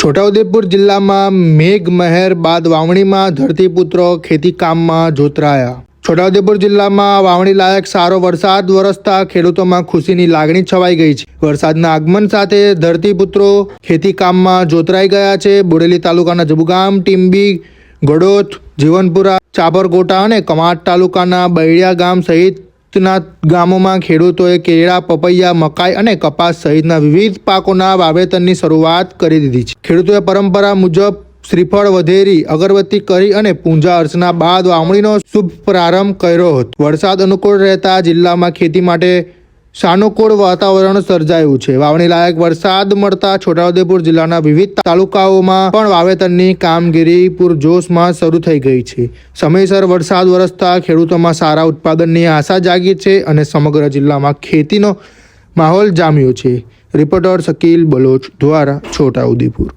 છોટાઉદેપુર જિલ્લામાં મેઘમહેર બાદ વાવણીમાં ધરતીપુત્રો ખેતીકામમાં જોતરાયા। છોટાઉદેપુર જિલ્લામાં વાવણી લાયક સારો વરસાદ વરસતા ખેડૂતોમાં ખુશીની લાગણી છવાઈ ગઈ છે। વરસાદના આગમન સાથે ધરતીપુત્રો ખેતીકામમાં જોતરાઈ ગયા છે। બોડેલી તાલુકાના જબુગામ, ટીંબી, ગડોથ, જીવનપુરા, ચાપરકોટા અને કમાડ તાલુકાના બૈડિયા ગામ સહિતના ગામોમાં ખેડૂતોએ કેળા, પપૈયા, મકાઈ અને કપાસ સહિતના વિવિધ પાકોના વાવેતરની શરૂઆત કરી દીધી છે। ખેડૂતોએ પરંપરા મુજબ શ્રીફળ વધેરી, અગરબત્તી કરી અને પૂજા અર્ચના બાદ વાવણીનો શુભ પ્રારંભ કર્યો હતો। વરસાદ અનુકૂળ રહેતા જિલ્લામાં ખેતી માટે સાનુકૂળ વાતાવરણ સર્જાયું છે। વાવણી લાયક વરસાદ મળતા છોટાઉદેપુર જિલ્લાના વિવિધ તાલુકાઓમાં પણ વાવેતરની કામગીરી પૂરજોશમાં શરૂ થઈ ગઈ છે। સમયસર વરસાદ વરસતા ખેડૂતોમાં સારા ઉત્પાદનની આશા જાગી છે અને સમગ્ર જિલ્લામાં ખેતીનો માહોલ જામ્યો છે। રિપોર્ટર શકીલ બલોચ દ્વારા છોટાઉદેપુર।